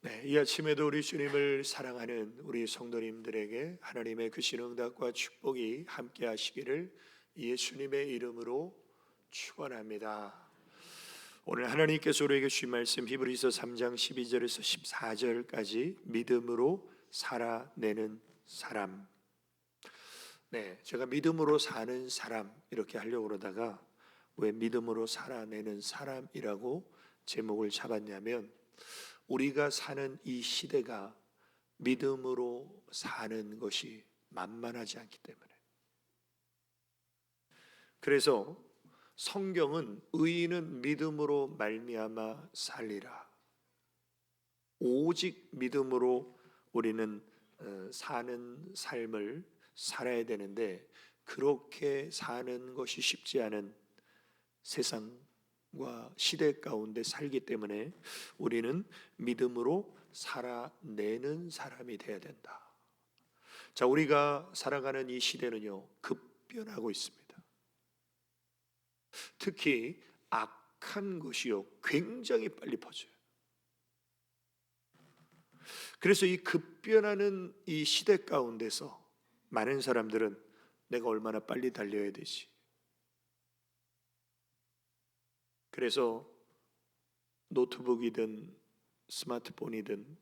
네, 이 아침에도 우리 주님을 사랑하는 우리 성도님들에게 하나님의 그 신응답과 축복이 함께 하시기를 예수님의 이름으로 축원합니다. 오늘 하나님께서 우리에게 주신 말씀 히브리서 3장 12절에서 14절까지 믿음으로 살아내는 사람. 네, 제가 믿음으로 사는 사람 이렇게 하려고 그러다가 왜 믿음으로 살아내는 사람이라고 제목을 잡았냐면, 우리가 사는 이 시대가 믿음으로 사는 것이 만만하지 않기 때문에. 그래서 성경은 의인은 믿음으로 말미암아 살리라, 오직 믿음으로 우리는 사는 삶을 살아야 되는데, 그렇게 사는 것이 쉽지 않은 세상과 시대 가운데 살기 때문에 우리는 믿음으로 살아내는 사람이 되어야 된다. 자, 우리가 살아가는 이 시대는요, 급변하고 있습니다. 특히 악한 것이요, 굉장히 빨리 퍼져요. 그래서 이 급변하는 이 시대 가운데서 많은 사람들은 내가 얼마나 빨리 달려야 되지, 그래서 노트북이든 스마트폰이든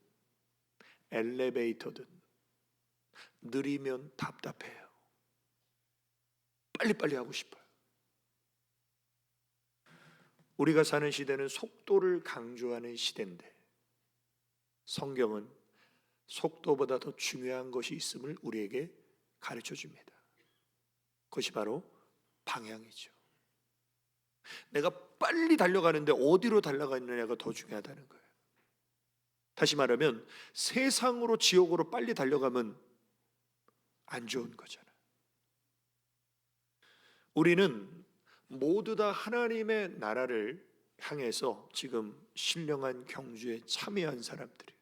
엘리베이터든 느리면 답답해요. 빨리빨리 하고 싶어요. 우리가 사는 시대는 속도를 강조하는 시대인데, 성경은 속도보다 더 중요한 것이 있음을 우리에게 가르쳐 줍니다. 그것이 바로 방향이죠. 내가 빨리 달려가는데 어디로 달려가느냐가 더 중요하다는 거예요. 다시 말하면 세상으로, 지옥으로 빨리 달려가면 안 좋은 거잖아요. 우리는 모두 다 하나님의 나라를 향해서 지금 신령한 경주에 참여한 사람들이에요.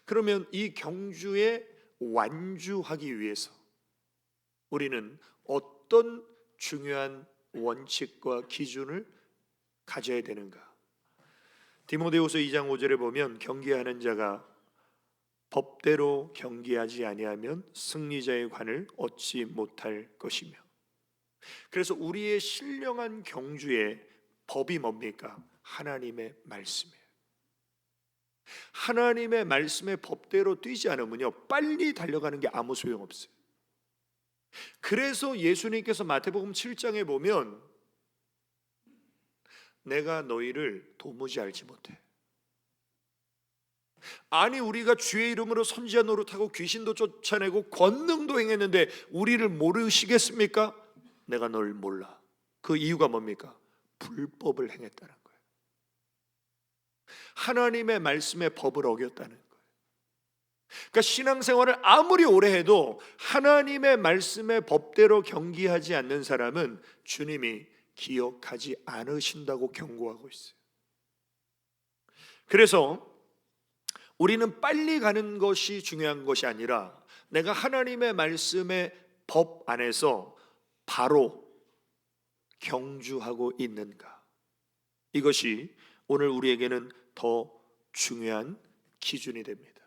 그러면 이 경주에 완주하기 위해서 우리는 어떤 중요한 원칙과 기준을 가져야 되는가? 디모데후서 2장 5절에 보면, 경계하는 자가 법대로 경계하지 아니하면 승리자의 관을 얻지 못할 것이며. 그래서 우리의 신령한 경주의 법이 뭡니까? 하나님의 말씀이에요. 하나님의 말씀의 법대로 뛰지 않으면요, 빨리 달려가는 게 아무 소용없어요. 그래서 예수님께서 마태복음 7장에 보면, 내가 너희를 도무지 알지 못해. 아니, 우리가 주의 이름으로 선지자 노릇하고 귀신도 쫓아내고 권능도 행했는데 우리를 모르시겠습니까? 내가 널 몰라. 그 이유가 뭡니까? 불법을 행했다는 거예요. 하나님의 말씀의 법을 어겼다는 거예요. 그러니까 신앙생활을 아무리 오래 해도 하나님의 말씀의 법대로 경기하지 않는 사람은 주님이 기억하지 않으신다고 경고하고 있어요. 그래서 우리는 빨리 가는 것이 중요한 것이 아니라, 내가 하나님의 말씀의 법 안에서 바로 경주하고 있는가, 이것이 오늘 우리에게는 더 중요한 기준이 됩니다.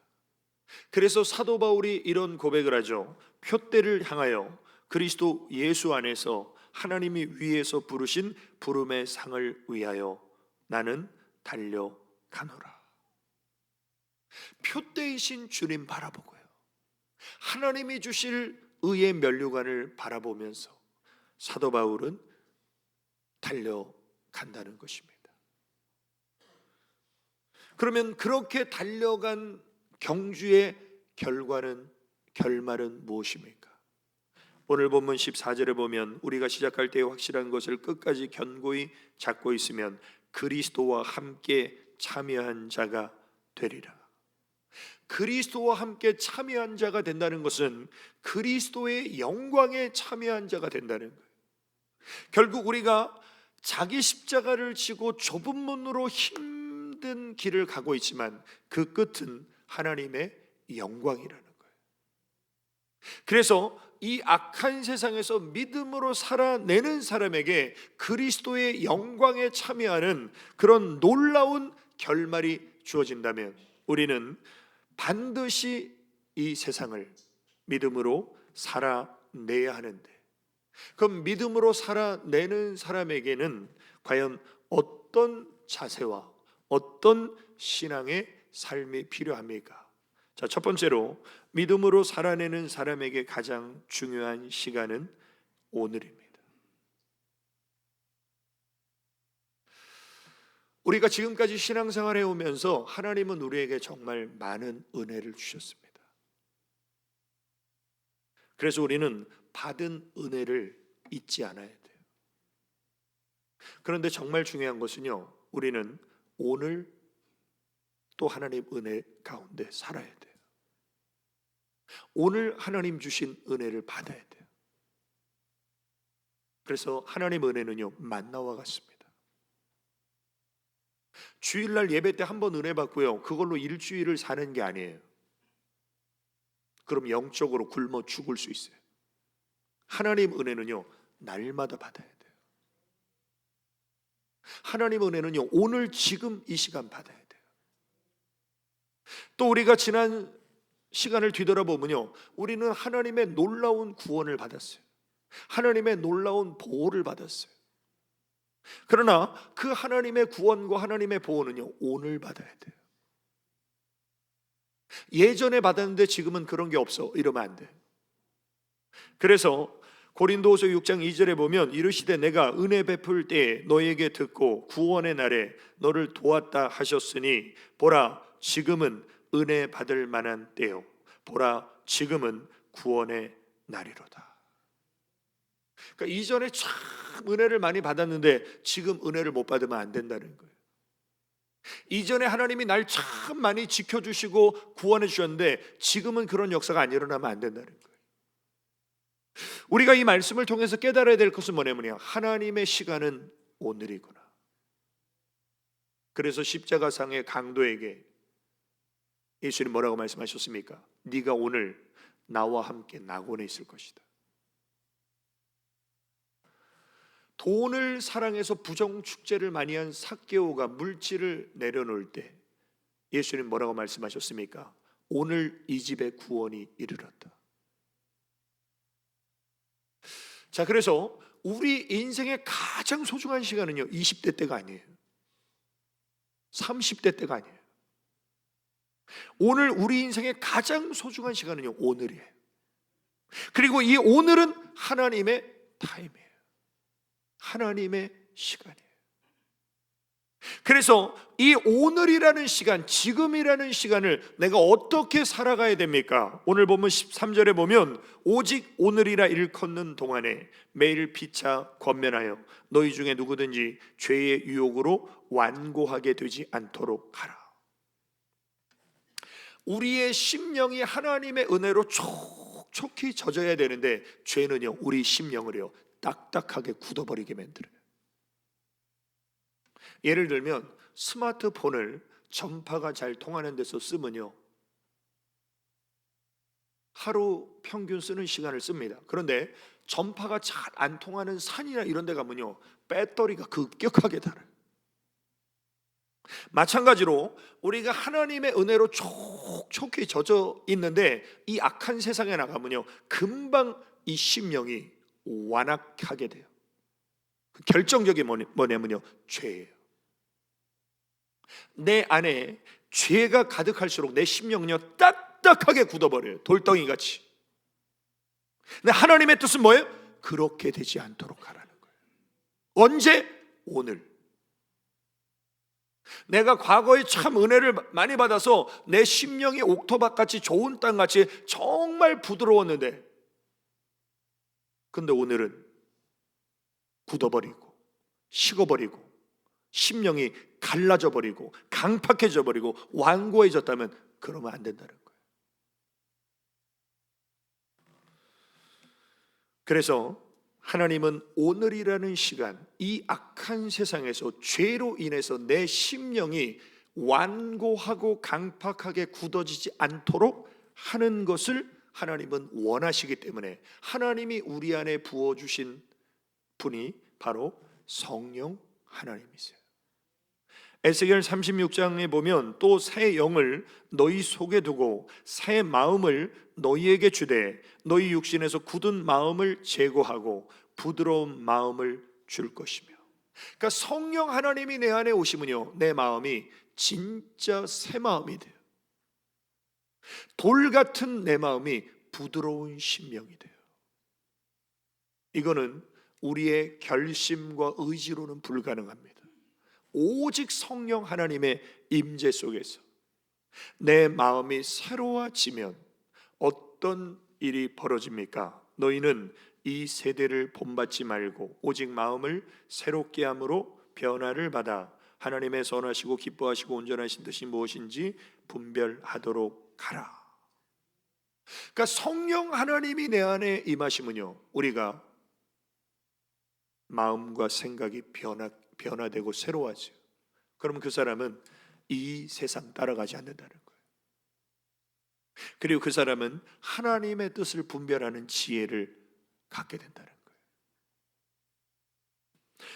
그래서 사도 바울이 이런 고백을 하죠. 표대를 향하여 그리스도 예수 안에서 하나님이 위에서 부르신 부름의 상을 위하여 나는 달려가노라. 표대이신 주님 바라보고요, 하나님이 주실 의의 면류관을 바라보면서 사도 바울은 달려간다는 것입니다. 그러면 그렇게 달려간 경주의 결말은 무엇입니까? 오늘 본문 14절에 보면, 우리가 시작할 때의 확실한 것을 끝까지 견고히 잡고 있으면 그리스도와 함께 참여한 자가 되리라. 그리스도와 함께 참여한 자가 된다는 것은 그리스도의 영광에 참여한 자가 된다는 거예요. 결국 우리가 자기 십자가를 지고 좁은 문으로 힘든 길을 가고 있지만 그 끝은 하나님의 영광이라는 거예요. 그래서 이 악한 세상에서 믿음으로 살아내는 사람에게 그리스도의 영광에 참여하는 그런 놀라운 결말이 주어진다면 우리는 반드시 이 세상을 믿음으로 살아내야 하는데, 그럼 믿음으로 살아내는 사람에게는 과연 어떤 자세와 어떤 신앙의 삶이 필요합니까? 자, 첫 번째로 믿음으로 살아내는 사람에게 가장 중요한 시간은 오늘입니다. 우리가 지금까지 신앙생활 해오면서 하나님은 우리에게 정말 많은 은혜를 주셨습니다. 그래서 우리는 받은 은혜를 잊지 않아야 돼요. 그런데 정말 중요한 것은요, 우리는 오늘 또 하나님 은혜 가운데 살아야 돼요. 오늘 하나님 주신 은혜를 받아야 돼요. 그래서 하나님 은혜는요, 만나와 같습니다. 주일날 예배 때 한 번 은혜 받고요, 그걸로 일주일을 사는 게 아니에요. 그럼 영적으로 굶어 죽을 수 있어요. 하나님 은혜는요, 날마다 받아야 돼요. 하나님 은혜는요, 오늘 지금 이 시간 받아야 돼요. 또 우리가 지난 시간을 뒤돌아보면요, 우리는 하나님의 놀라운 구원을 받았어요. 하나님의 놀라운 보호를 받았어요. 그러나 그 하나님의 구원과 하나님의 보호는요, 오늘 받아야 돼요. 예전에 받았는데 지금은 그런 게 없어, 이러면 안 돼요. 그래서 고린도후서 6장 2절에 보면, 이르시되 내가 은혜 베풀 때에 너에게 듣고 구원의 날에 너를 도왔다 하셨으니 보라 지금은 은혜 받을 만한 때요, 보라 지금은 구원의 날이로다. 그러니까 이전에 참 은혜를 많이 받았는데 지금 은혜를 못 받으면 안 된다는 거예요. 이전에 하나님이 날 참 많이 지켜주시고 구원해 주셨는데 지금은 그런 역사가 안 일어나면 안 된다는 거예요. 우리가 이 말씀을 통해서 깨달아야 될 것은 뭐냐면요, 하나님의 시간은 오늘이구나. 그래서 십자가상의 강도에게 예수님 뭐라고 말씀하셨습니까? 네가 오늘 나와 함께 낙원에 있을 것이다. 돈을 사랑해서 부정축제를 많이 한 삭개오가 물질을 내려놓을 때 예수님 뭐라고 말씀하셨습니까? 오늘 이 집에 구원이 이르렀다. 자, 그래서 우리 인생의 가장 소중한 시간은요, 20대 때가 아니에요. 30대 때가 아니에요. 오늘 우리 인생의 가장 소중한 시간은요, 오늘이에요. 그리고 이 오늘은 하나님의 타임이에요. 하나님의 시간이에요. 그래서 이 오늘이라는 시간, 지금이라는 시간을 내가 어떻게 살아가야 됩니까? 오늘 보면 13절에 보면 오직 오늘이라 일컫는 동안에 매일 피차 권면하여 너희 중에 누구든지 죄의 유혹으로 완고하게 되지 않도록 하라. 우리의 심령이 하나님의 은혜로 촉촉히 젖어야 되는데 죄는요, 우리 심령을요 딱딱하게 굳어버리게 만들어요. 예를 들면 스마트폰을 전파가 잘 통하는 데서 쓰면요, 하루 평균 쓰는 시간을 씁니다. 그런데 전파가 잘 안 통하는 산이나 이런 데 가면요, 배터리가 급격하게 닳아요. 마찬가지로 우리가 하나님의 은혜로 촉촉히 젖어 있는데 이 악한 세상에 나가면요, 금방 이 심령이 완악하게 돼요. 결정적인 뭐냐면요, 죄예요. 내 안에 죄가 가득할수록 내 심령은요 딱딱하게 굳어버려요. 돌덩이같이. 근데 하나님의 뜻은 뭐예요? 그렇게 되지 않도록 하라는 거예요. 언제? 오늘. 내가 과거에 참 은혜를 많이 받아서 내 심령이 옥토밭같이 좋은 땅같이 정말 부드러웠는데, 근데 오늘은 굳어버리고 식어버리고 심령이 갈라져 버리고 강팍해져 버리고 완고해졌다면 그러면 안 된다는 거예요. 그래서 하나님은 오늘이라는 시간, 이 악한 세상에서 죄로 인해서 내 심령이 완고하고 강팍하게 굳어지지 않도록 하는 것을 하나님은 원하시기 때문에 하나님이 우리 안에 부어주신 분이 바로 성령 하나님이세요. 에스겔 36장에 보면 또 새 영을 너희 속에 두고 새 마음을 너희에게 주되 너희 육신에서 굳은 마음을 제거하고 부드러운 마음을 줄 것이며. 그러니까 성령 하나님이 내 안에 오시면요, 내 마음이 진짜 새 마음이 돼요. 돌 같은 내 마음이 부드러운 심령이 돼요. 이거는 우리의 결심과 의지로는 불가능합니다. 오직 성령 하나님의 임재 속에서 내 마음이 새로워지면 어떤 일이 벌어집니까? 너희는 이 세대를 본받지 말고 오직 마음을 새롭게 함으로 변화를 받아 하나님의 선하시고 기뻐하시고 온전하신 뜻이 무엇인지 분별하도록 하라. 그러니까 성령 하나님이 내 안에 임하시면요, 우리가 마음과 생각이 변화되고 새로워져요. 그러면 그 사람은 이 세상 따라가지 않는다는 거예요. 그리고 그 사람은 하나님의 뜻을 분별하는 지혜를 갖게 된다는 거예요.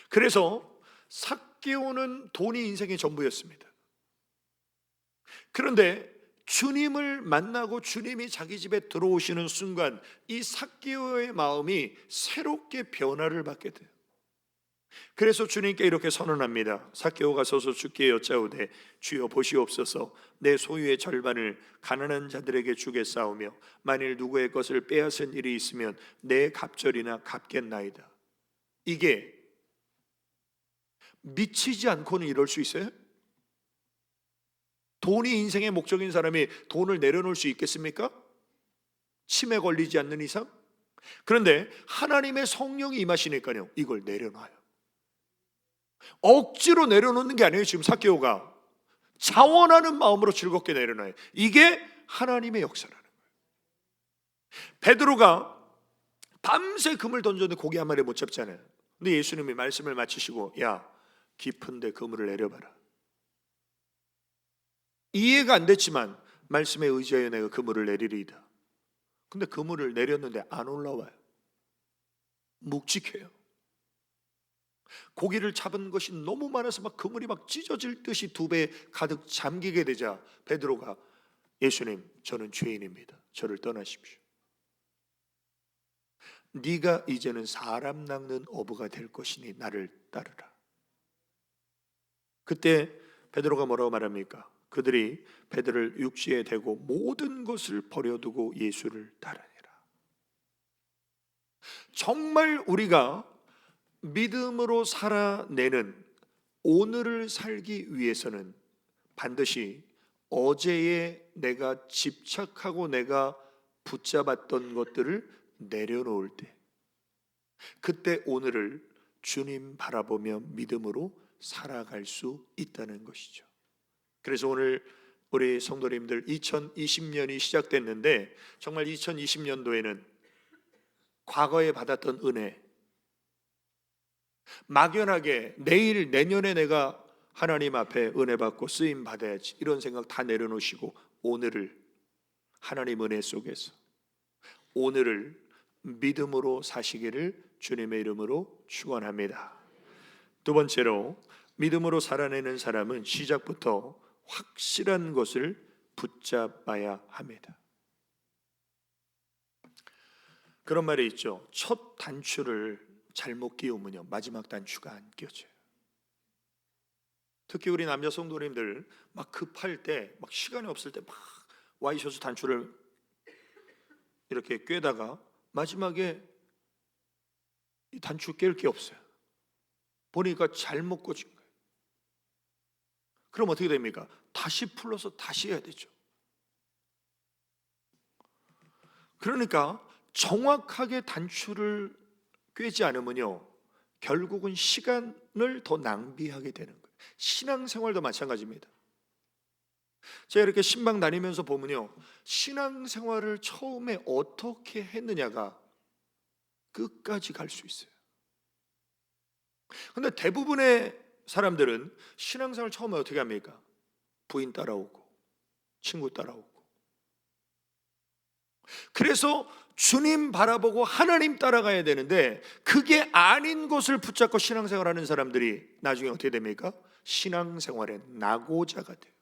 그래서 삭개오는 돈이 인생의 전부였습니다. 그런데 주님을 만나고 주님이 자기 집에 들어오시는 순간 이 삭개오의 마음이 새롭게 변화를 받게 돼요. 그래서 주님께 이렇게 선언합니다. 삭개오가 서서 주께 여짜오되 주여 보시옵소서, 내 소유의 절반을 가난한 자들에게 주겠사오며 만일 누구의 것을 빼앗은 일이 있으면 내 갑절이나 갚겠나이다. 이게 미치지 않고는 이럴 수 있어요? 돈이 인생의 목적인 사람이 돈을 내려놓을 수 있겠습니까? 치매 걸리지 않는 이상? 그런데 하나님의 성령이 임하시니까요, 이걸 내려놔요. 억지로 내려놓는 게 아니에요. 지금 삭개오가 자원하는 마음으로 즐겁게 내려놔요. 이게 하나님의 역사라는 거예요. 베드로가 밤새 그물 던졌는데 고기 한 마리 못 잡잖아요. 근데 예수님이 말씀을 마치시고 야, 깊은데 그물을 내려봐라. 이해가 안 됐지만 말씀에 의지하여 내가 그물을 내리리이다. 근데 그물을 내렸는데 안 올라와요. 묵직해요. 고기를 잡은 것이 너무 많아서 막 그물이 막 찢어질 듯이 두 배 가득 잠기게 되자 베드로가 예수님, 저는 죄인입니다. 저를 떠나십시오. 네가 이제는 사람 낚는 어부가 될 것이니 나를 따르라. 그때 베드로가 뭐라고 말합니까? 그들이 베드로를 육지에 대고 모든 것을 버려두고 예수를 따르니라. 정말 우리가 믿음으로 살아내는 오늘을 살기 위해서는 반드시 어제에 내가 집착하고 내가 붙잡았던 것들을 내려놓을 때, 그때 오늘을 주님 바라보며 믿음으로 살아갈 수 있다는 것이죠. 그래서 오늘 우리 성도님들 2020년이 시작됐는데 정말 2020년도에는 과거에 받았던 은혜, 막연하게 내일 내년에 내가 하나님 앞에 은혜 받고 쓰임 받아야지 이런 생각 다 내려놓으시고 오늘을 하나님 은혜 속에서 오늘을 믿음으로 사시기를 주님의 이름으로 축원합니다. 두 번째로 믿음으로 살아내는 사람은 시작부터 확실한 것을 붙잡아야 합니다. 그런 말이 있죠. 첫 단추를 잘못 끼우면요 마지막 단추가 안 껴져요. 특히 우리 남자 성도님들 막 급할 때, 막 시간이 없을 때 막 와이셔츠 단추를 이렇게 꿰다가 마지막에 이 단추 깰 게 없어요. 보니까 잘못 꽂은 거예요. 그럼 어떻게 됩니까? 다시 풀러서 다시 해야 되죠. 그러니까 정확하게 단추를 꿰지 않으면요 결국은 시간을 더 낭비하게 되는 거예요. 신앙생활도 마찬가지입니다. 제가 이렇게 신방 다니면서 보면요 신앙생활을 처음에 어떻게 했느냐가 끝까지 갈 수 있어요. 근데 대부분의 사람들은 신앙생활 처음에 어떻게 합니까? 부인 따라오고 친구 따라오고, 그래서 주님 바라보고 하나님 따라가야 되는데 그게 아닌 것을 붙잡고 신앙생활하는 사람들이 나중에 어떻게 됩니까? 신앙생활의 낙오자가 돼요.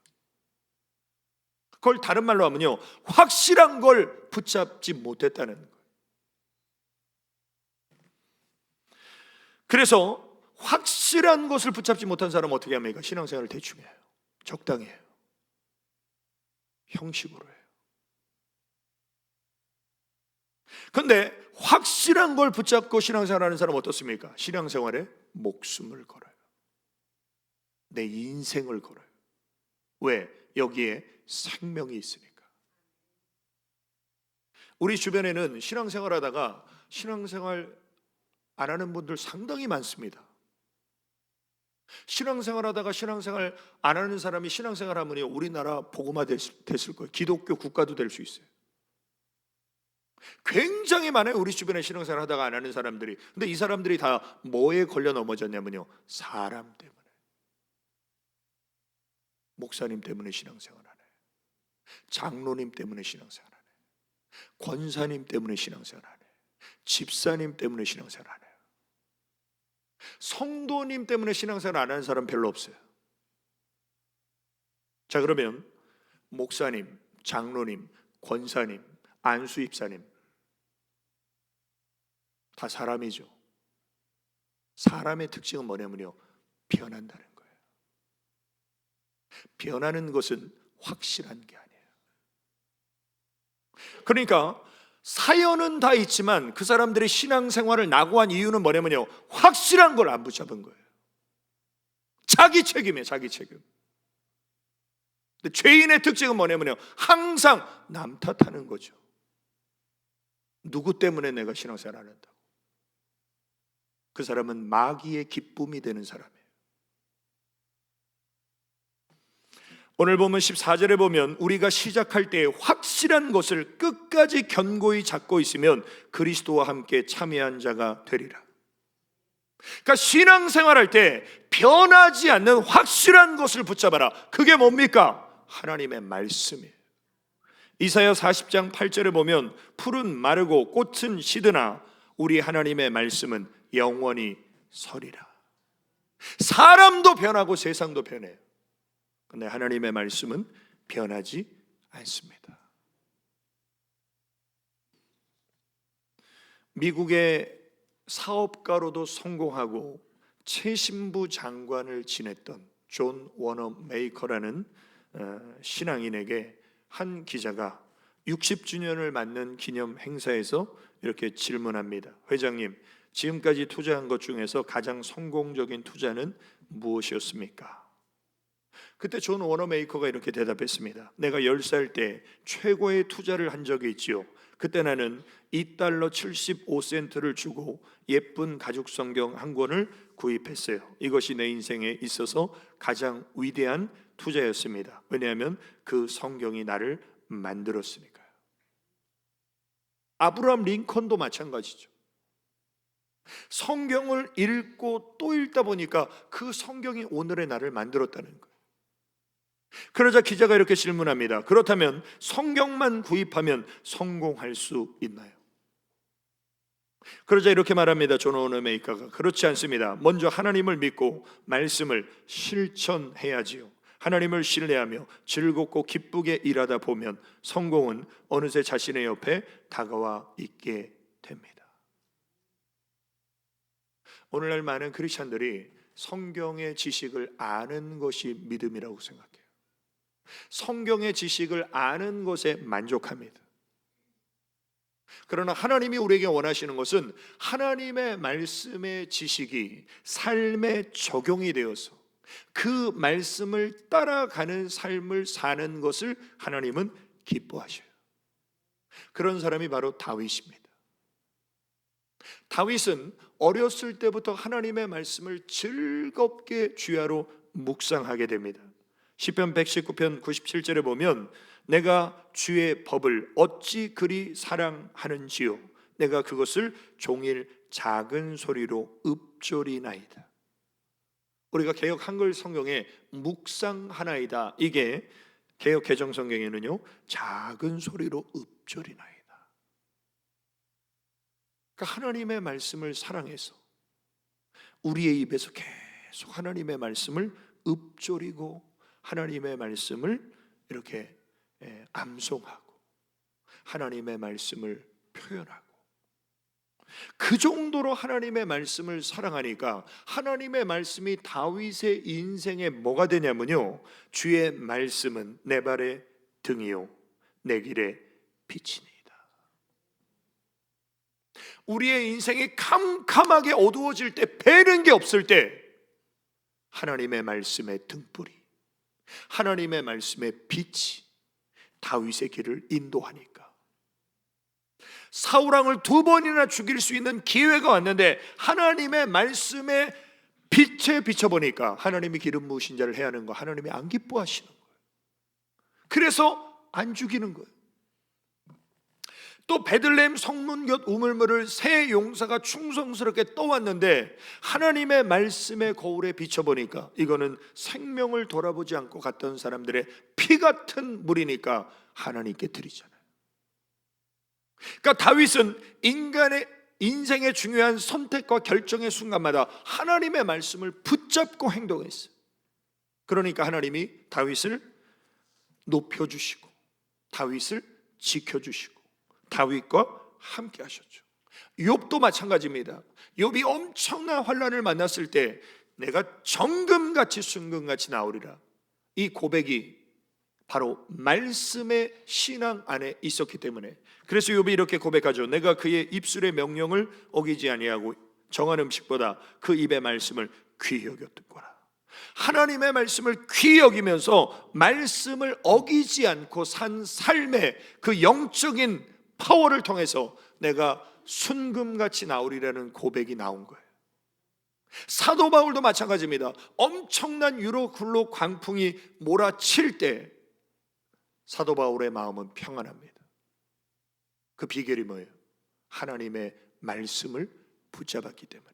그걸 다른 말로 하면요, 확실한 걸 붙잡지 못했다는 거예요. 그래서 확실한 것을 붙잡지 못한 사람은 어떻게 합니까? 신앙생활을 대충 해요. 적당히 해요. 형식으로 해요. 그런데 확실한 걸 붙잡고 신앙생활하는 사람은 어떻습니까? 신앙생활에 목숨을 걸어요. 내 인생을 걸어요. 왜? 여기에 생명이 있으니까. 우리 주변에는 신앙생활하다가 신앙생활 안 하는 분들 상당히 많습니다. 신앙생활하다가 신앙생활 안 하는 사람이 신앙생활 하면 우리나라 복음화 됐을 거예요. 기독교 국가도 될 수 있어요. 굉장히 많아요. 우리 주변에 신앙생활 하다가 안 하는 사람들이. 근데 이 사람들이 다 뭐에 걸려 넘어졌냐면요, 사람 때문에. 목사님 때문에 신앙생활 안 해요. 장로님 때문에 신앙생활 안 해요. 권사님 때문에 신앙생활 안 해요. 집사님 때문에 신앙생활 안 해요. 성도님 때문에 신앙생활 안 하는 사람 별로 없어요. 자, 그러면 목사님, 장로님, 권사님, 안수입사님 다 사람이죠. 사람의 특징은 뭐냐면요, 변한다는 거예요. 변하는 것은 확실한 게 아니에요. 그러니까 사연은 다 있지만 그 사람들의 신앙생활을 낙오한 이유는 뭐냐면요, 확실한 걸 안 붙잡은 거예요. 자기 책임이에요. 자기 책임. 근데 죄인의 특징은 뭐냐면요, 항상 남 탓하는 거죠. 누구 때문에 내가 신앙생활 안 한다고? 그 사람은 마귀의 기쁨이 되는 사람이에요. 오늘 보면 14절에 보면 우리가 시작할 때 확실한 것을 끝까지 견고히 잡고 있으면 그리스도와 함께 참여한 자가 되리라. 그러니까 신앙생활할 때 변하지 않는 확실한 것을 붙잡아라. 그게 뭡니까? 하나님의 말씀이에요. 이사야 40장 8절에 보면 풀은 마르고 꽃은 시드나 우리 하나님의 말씀은 영원히 서리라. 사람도 변하고 세상도 변해요. 그런데 하나님의 말씀은 변하지 않습니다. 미국의 사업가로도 성공하고 최신부 장관을 지냈던 존 워너 메이커라는 신앙인에게 한 기자가 60주년을 맞는 기념 행사에서 이렇게 질문합니다. 회장님, 지금까지 투자한 것 중에서 가장 성공적인 투자는 무엇이었습니까? 그때 존 워너메이커가 이렇게 대답했습니다. 내가 10살 때 최고의 투자를 한 적이 있지요. 그때 나는 $2.75를 주고 예쁜 가죽 성경 한 권을 구입했어요. 이것이 내 인생에 있어서 가장 위대한 투자였습니다. 왜냐하면 그 성경이 나를 만들었으니까요. 아브라함 링컨도 마찬가지죠. 성경을 읽고 또 읽다 보니까 그 성경이 오늘의 나를 만들었다는 거예요. 그러자 기자가 이렇게 질문합니다. 그렇다면 성경만 구입하면 성공할 수 있나요? 그러자 이렇게 말합니다. 존 워너메이커가 그렇지 않습니다. 먼저 하나님을 믿고 말씀을 실천해야지요. 하나님을 신뢰하며 즐겁고 기쁘게 일하다 보면 성공은 어느새 자신의 옆에 다가와 있게 됩니다. 오늘날 많은 크리스찬들이 성경의 지식을 아는 것이 믿음이라고 생각해요. 성경의 지식을 아는 것에 만족합니다. 그러나 하나님이 우리에게 원하시는 것은 하나님의 말씀의 지식이 삶에 적용이 되어서 그 말씀을 따라가는 삶을 사는 것을 하나님은 기뻐하셔요. 그런 사람이 바로 다윗입니다. 다윗은 어렸을 때부터 하나님의 말씀을 즐겁게 주야로 묵상하게 됩니다. 시편 119편 97절에 보면 내가 주의 법을 어찌 그리 사랑하는지요 내가 그것을 종일 작은 소리로 읊조리나이다. 우리가 개역 한글 성경에 묵상하나이다, 이게 개역 개정 성경에는요 작은 소리로 읊조리나이다. 그러니까 하나님의 말씀을 사랑해서 우리의 입에서 계속 하나님의 말씀을 읊조리고 하나님의 말씀을 이렇게 암송하고 하나님의 말씀을 표현하고, 그 정도로 하나님의 말씀을 사랑하니까 하나님의 말씀이 다윗의 인생에 뭐가 되냐면요, 주의 말씀은 내 발의 등이요 내 길의 빛이니이다. 우리의 인생이 캄캄하게 어두워질 때, 배는 게 없을 때 하나님의 말씀의 등불이, 하나님의 말씀의 빛이 다윗의 길을 인도하니까, 사울왕을 2번이나 죽일 수 있는 기회가 왔는데 하나님의 말씀에 빛에 비춰보니까 하나님이 기름 부으신 자를 해야 하는 거 하나님이 안 기뻐하시는 거예요. 그래서 안 죽이는 거예요. 또 베들레헴 성문 곁 우물물을 새 용사가 충성스럽게 떠왔는데 하나님의 말씀의 거울에 비춰보니까 이거는 생명을 돌아보지 않고 갔던 사람들의 피 같은 물이니까 하나님께 드리잖아요. 그러니까 다윗은 인간의 인생의 중요한 선택과 결정의 순간마다 하나님의 말씀을 붙잡고 행동했어요. 그러니까 하나님이 다윗을 높여주시고 다윗을 지켜주시고 다윗과 함께 하셨죠. 욥도 마찬가지입니다. 욥이 엄청난 환난을 만났을 때 내가 정금같이 순금같이 나오리라, 이 고백이 바로 말씀의 신앙 안에 있었기 때문에, 그래서 욥이 이렇게 고백하죠. 내가 그의 입술의 명령을 어기지 아니하고 정한 음식보다 그 입의 말씀을 귀히 여겼더라. 하나님의 말씀을 귀히 여기면서 말씀을 어기지 않고 산 삶의 그 영적인 파워를 통해서 내가 순금같이 나오리라는 고백이 나온 거예요. 사도 바울도 마찬가지입니다. 엄청난 유로굴로 광풍이 몰아칠 때 사도 바울의 마음은 평안합니다. 그 비결이 뭐예요? 하나님의 말씀을 붙잡았기 때문에.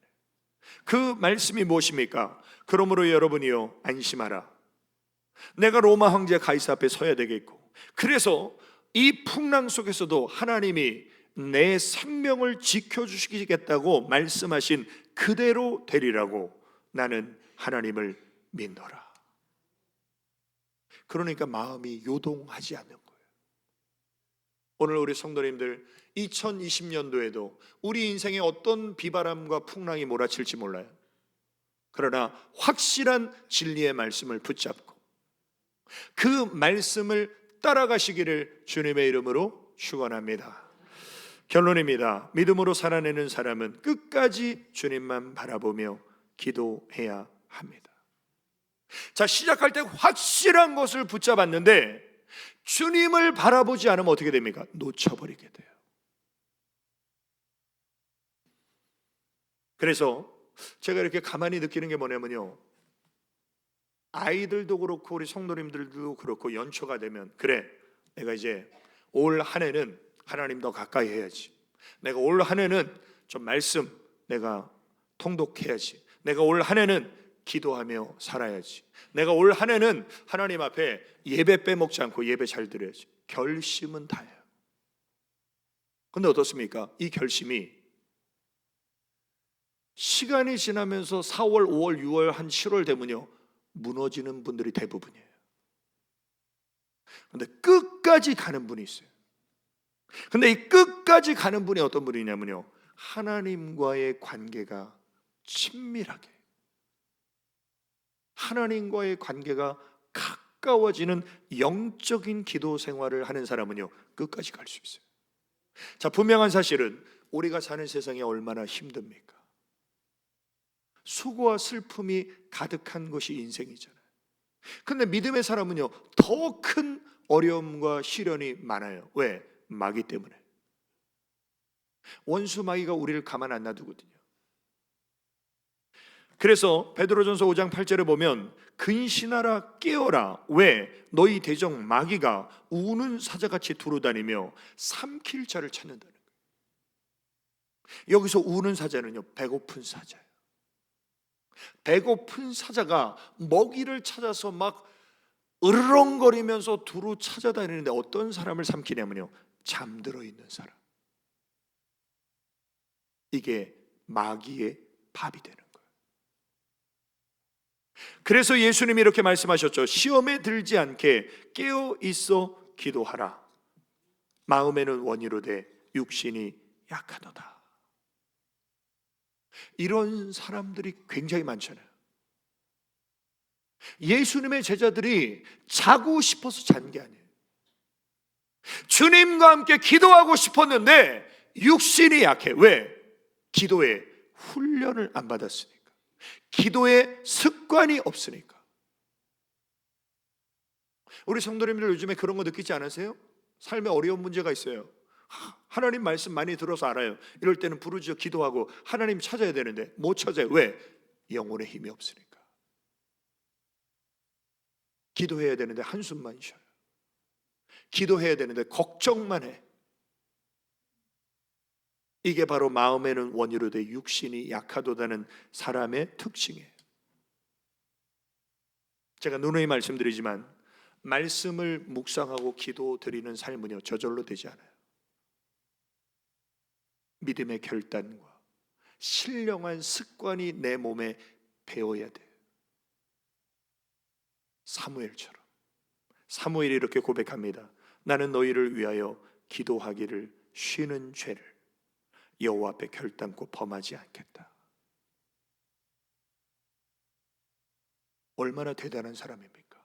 그 말씀이 무엇입니까? 그러므로 여러분이요 안심하라. 내가 로마 황제 가이사 앞에 서야 되겠고, 그래서 이 풍랑 속에서도 하나님이 내 생명을 지켜주시겠다고 말씀하신 그대로 되리라고 나는 하나님을 믿노라. 그러니까 마음이 요동하지 않는 거예요. 오늘 우리 성도님들, 2020년도에도 우리 인생에 어떤 비바람과 풍랑이 몰아칠지 몰라요. 그러나 확실한 진리의 말씀을 붙잡고 그 말씀을 따라가시기를 주님의 이름으로 축원합니다. 결론입니다. 믿음으로 살아내는 사람은 끝까지 주님만 바라보며 기도해야 합니다. 자, 시작할 때 확실한 것을 붙잡았는데 주님을 바라보지 않으면 어떻게 됩니까? 놓쳐버리게 돼요. 그래서 제가 이렇게 가만히 느끼는 게 뭐냐면요, 아이들도 그렇고 우리 성도님들도 그렇고 연초가 되면, 그래 내가 이제 올 한 해는 하나님 더 가까이 해야지, 내가 올 한 해는 좀 말씀 내가 통독해야지, 내가 올 한 해는 기도하며 살아야지, 내가 올 한 해는 하나님 앞에 예배 빼먹지 않고 예배 잘 드려야지. 결심은 다예요. 근데 어떻습니까? 이 결심이 시간이 지나면서 4월, 5월, 6월, 한 7월 되면요 무너지는 분들이 대부분이에요. 근데 끝까지 가는 분이 있어요. 근데 이 끝까지 가는 분이 어떤 분이냐면요, 하나님과의 관계가 친밀하게, 하나님과의 관계가 가까워지는 영적인 기도 생활을 하는 사람은요 끝까지 갈 수 있어요. 자, 분명한 사실은 우리가 사는 세상이 얼마나 힘듭니까? 수고와 슬픔이 가득한 것이 인생이잖아요. 근데 믿음의 사람은요 더 큰 어려움과 시련이 많아요. 왜? 마귀 때문에. 원수 마귀가 우리를 가만 안 놔두거든요. 그래서 베드로전서 5장 8절에 보면 근신하라 깨어라. 왜? 너희 대적 마귀가 우는 사자같이 두루다니며 삼킬 자를 찾는다는 거예요. 여기서 우는 사자는요 배고픈 사자예요. 배고픈 사자가 먹이를 찾아서 막 으르렁거리면서 두루 찾아다니는데 어떤 사람을 삼키냐면요 잠들어 있는 사람. 이게 마귀의 밥이 되는 거예요. 그래서 예수님이 이렇게 말씀하셨죠. 시험에 들지 않게 깨어 있어 기도하라. 마음에는 원이로되 육신이 약하도다. 이런 사람들이 굉장히 많잖아요. 예수님의 제자들이 자고 싶어서 잔 게 아니에요. 주님과 함께 기도하고 싶었는데 육신이 약해. 왜? 기도에 훈련을 안 받았으니까. 기도의 습관이 없으니까. 우리 성도님들 요즘에 그런 거 느끼지 않으세요? 삶에 어려운 문제가 있어요. 하나님 말씀 많이 들어서 알아요. 이럴 때는 부르짖어 기도하고 하나님 찾아야 되는데 못 찾아요. 왜? 영혼의 힘이 없으니까. 기도해야 되는데 한숨만 쉬어요. 기도해야 되는데 걱정만 해. 이게 바로 마음에는 원이로되 육신이 약하도다는 사람의 특징이에요. 제가 누누이 말씀드리지만 말씀을 묵상하고 기도 드리는 삶은요 저절로 되지 않아요. 믿음의 결단과 신령한 습관이 내 몸에 배어야 돼요. 사무엘처럼. 사무엘이 이렇게 고백합니다. 나는 너희를 위하여 기도하기를 쉬는 죄를 여호와 앞에 결단코 범하지 않겠다. 얼마나 대단한 사람입니까?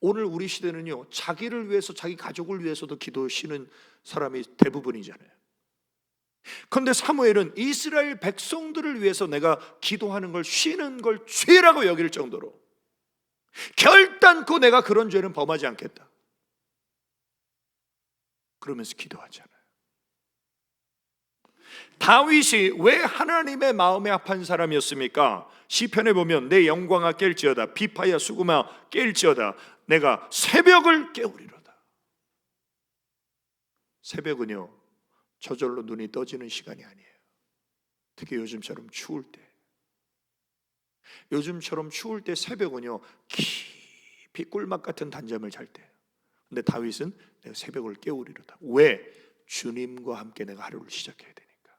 오늘 우리 시대는요 자기를 위해서, 자기 가족을 위해서도 기도 쉬는 사람이 대부분이잖아요. 그런데 사무엘은 이스라엘 백성들을 위해서 내가 기도하는 걸 쉬는 걸 죄라고 여길 정도로 결단코 내가 그런 죄는 범하지 않겠다 그러면서 기도하잖아요. 다윗이 왜 하나님의 마음에 합한 사람이었습니까? 시편에 보면 내 영광아 깰지어다, 비파야 수구마 깰지어다, 내가 새벽을 깨우리로다. 새벽은요 저절로 눈이 떠지는 시간이 아니에요. 특히 요즘처럼 추울 때. 요즘처럼 추울 때 새벽은요 깊이 꿀맛 같은 단잠을 잘 때예요. 근데 다윗은 내가 새벽을 깨우리로다. 왜? 주님과 함께 내가 하루를 시작해야 되니까.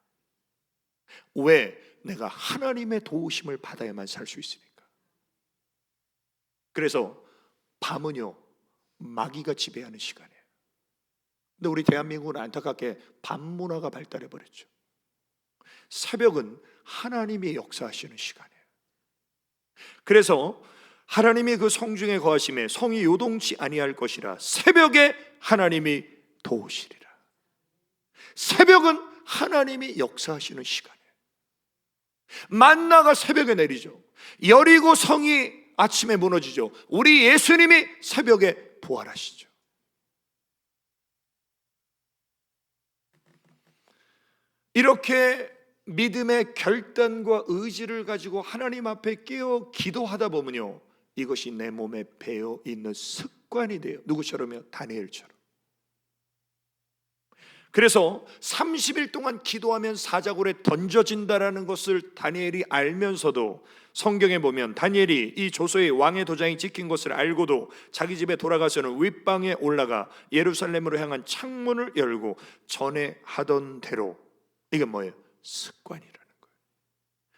왜? 내가 하나님의 도우심을 받아야만 살 수 있으니까. 그래서 밤은요 마귀가 지배하는 시간이에요. 근데 우리 대한민국은 안타깝게 밤 문화가 발달해 버렸죠. 새벽은 하나님이 역사하시는 시간이에요. 그래서 하나님이 그 성중에 거하심에 성이 요동치 아니할 것이라. 새벽에 하나님이 도우시리라. 새벽은 하나님이 역사하시는 시간이에요. 만나가 새벽에 내리죠. 여리고 성이 아침에 무너지죠. 우리 예수님이 새벽에 부활하시죠. 이렇게 믿음의 결단과 의지를 가지고 하나님 앞에 깨어 기도하다 보면요 이것이 내 몸에 배어 있는 습관이 돼요. 누구처럼요? 다니엘처럼. 그래서 30일 동안 기도하면 사자굴에 던져진다라는 것을 다니엘이 알면서도 성경에 보면 다니엘이 이 조서의 왕의 도장이 찍힌 것을 알고도 자기 집에 돌아가서는 윗방에 올라가 예루살렘으로 향한 창문을 열고 전에 하던 대로, 이게 뭐예요? 습관이라는 거예요.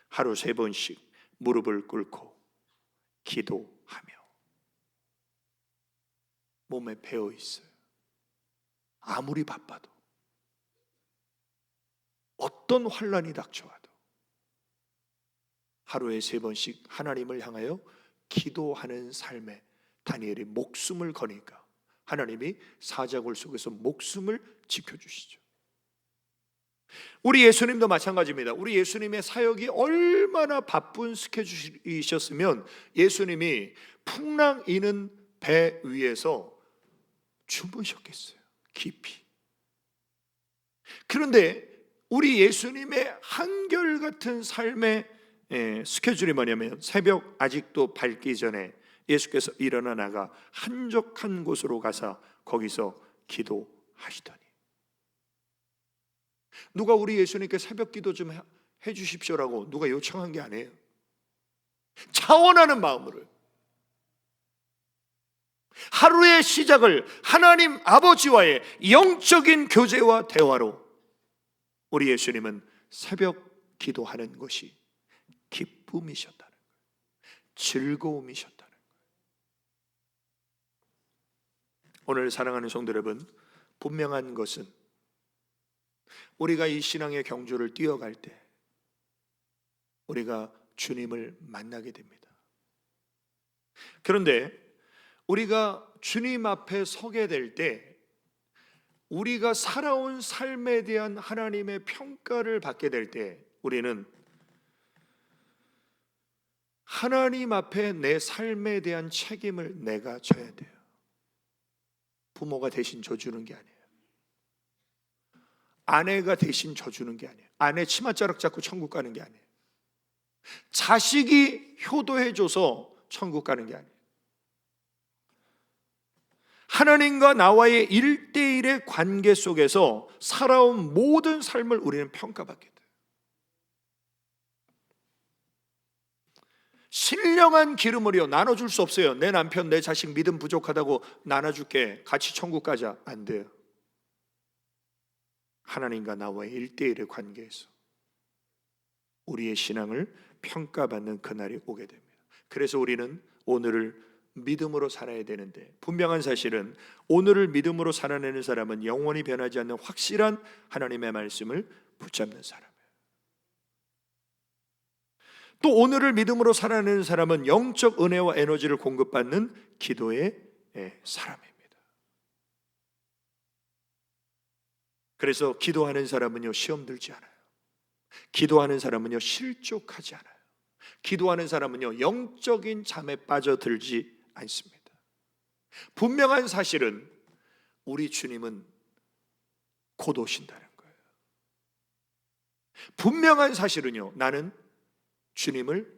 하루 3번씩 무릎을 꿇고 기도하며 몸에 배어 있어요. 아무리 바빠도 어떤 환난이 닥쳐와도 하루에 3번씩 하나님을 향하여 기도하는 삶에 다니엘이 목숨을 거니까 하나님이 사자굴 속에서 목숨을 지켜주시죠. 우리 예수님도 마찬가지입니다. 우리 예수님의 사역이 얼마나 바쁜 스케줄이셨으면 예수님이 풍랑 이는 배 위에서 주무셨겠어요. 깊이. 그런데 우리 예수님의 한결같은 삶의 스케줄이 뭐냐면 새벽 아직도 밝기 전에 예수께서 일어나 나가 한적한 곳으로 가서 거기서 기도하시더니, 누가 우리 예수님께 새벽 기도 좀 해주십시오라고 누가 요청한 게 아니에요. 차원하는 마음으로 하루의 시작을 하나님 아버지와의 영적인 교제와 대화로 우리 예수님은 새벽 기도하는 것이 기쁨이셨다는 거예요. 즐거움이셨다는 거예요. 오늘 사랑하는 성도 여러분, 분명한 것은 우리가 이 신앙의 경주를 뛰어갈 때 우리가 주님을 만나게 됩니다. 그런데 우리가 주님 앞에 서게 될 때 우리가 살아온 삶에 대한 하나님의 평가를 받게 될 때 우리는 하나님 앞에 내 삶에 대한 책임을 내가 져야 돼요. 부모가 대신 져주는 게 아니에요. 아내가 대신 져주는 게 아니에요. 아내 치맛자락 잡고 천국 가는 게 아니에요. 자식이 효도해줘서 천국 가는 게 아니에요. 하나님과 나와의 1대1의 관계 속에서 살아온 모든 삶을 우리는 평가받게 돼요. 신령한 기름을요 나눠줄 수 없어요. 내 남편, 내 자식 믿음 부족하다고 나눠줄게, 같이 천국 가자, 안 돼요. 하나님과 나와의 1대1의 관계에서 우리의 신앙을 평가받는 그날이 오게 됩니다. 그래서 우리는 오늘을 믿음으로 살아야 되는데, 분명한 사실은 오늘을 믿음으로 살아내는 사람은 영원히 변하지 않는 확실한 하나님의 말씀을 붙잡는 사람이에요. 또 오늘을 믿음으로 살아내는 사람은 영적 은혜와 에너지를 공급받는 기도의 사람입니다. 그래서 기도하는 사람은요 시험 들지 않아요. 기도하는 사람은요 실족하지 않아요. 기도하는 사람은요 영적인 잠에 빠져들지 않습니다. 분명한 사실은 우리 주님은 곧 오신다는 거예요. 분명한 사실은요 나는 주님을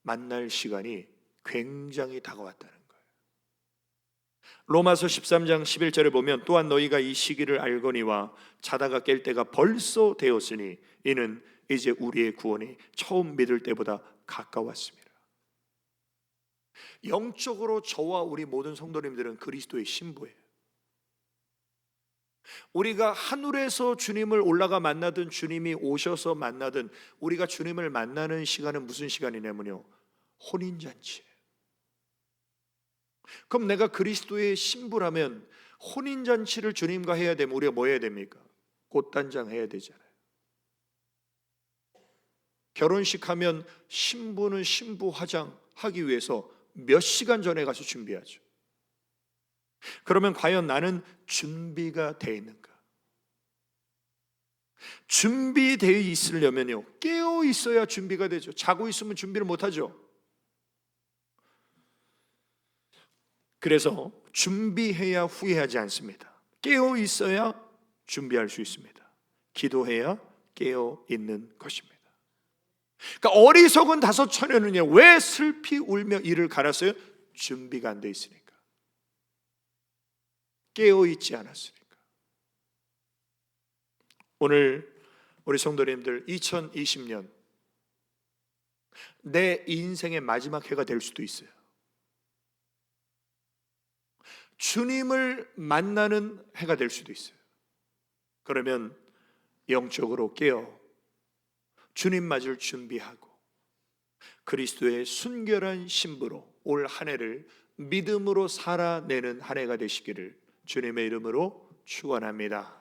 만날 시간이 굉장히 다가왔다는 거예요. 로마서 13장 11절에 보면 또한 너희가 이 시기를 알거니와 자다가 깰 때가 벌써 되었으니 이는 이제 우리의 구원이 처음 믿을 때보다 가까웠습니다. 영적으로 저와 우리 모든 성도님들은 그리스도의 신부예요. 우리가 하늘에서 주님을 올라가 만나든 주님이 오셔서 만나든 우리가 주님을 만나는 시간은 무슨 시간이냐면요 혼인잔치예요. 그럼 내가 그리스도의 신부라면 혼인잔치를 주님과 해야 되면 우리가 뭐 해야 됩니까? 꽃단장 해야 되잖아요. 결혼식 하면 신부는 신부 화장하기 위해서 몇 시간 전에 가서 준비하죠. 그러면 과연 나는 준비가 되어 있는가? 준비되어 있으려면요 깨어 있어야 준비가 되죠. 자고 있으면 준비를 못하죠. 그래서 준비해야 후회하지 않습니다. 깨어 있어야 준비할 수 있습니다. 기도해야 깨어 있는 것입니다. 그러니까 어리석은 다섯 처녀는요 왜 슬피 울며 이를 갈았어요? 준비가 안 돼 있으니까, 깨어 있지 않았으니까. 오늘 우리 성도님들 2020년 내 인생의 마지막 해가 될 수도 있어요. 주님을 만나는 해가 될 수도 있어요. 그러면 영적으로 깨어 주님 맞을 준비하고 그리스도의 순결한 신부로 올 한 해를 믿음으로 살아내는 한 해가 되시기를 주님의 이름으로 축원합니다.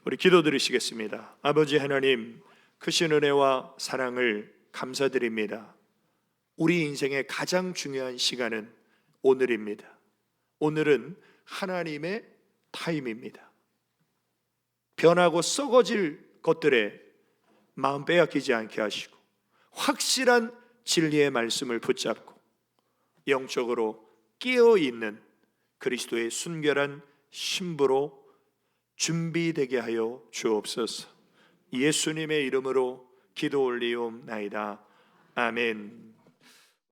우리 기도드리시겠습니다. 아버지 하나님, 크신 은혜와 사랑을 감사드립니다. 우리 인생의 가장 중요한 시간은 오늘입니다. 오늘은 하나님의 타임입니다. 변하고 썩어질 것들에 마음 빼앗기지 않게 하시고 확실한 진리의 말씀을 붙잡고 영적으로 깨어있는 그리스도의 순결한 신부로 준비되게 하여 주옵소서. 예수님의 이름으로 기도 올리옵나이다. 아멘.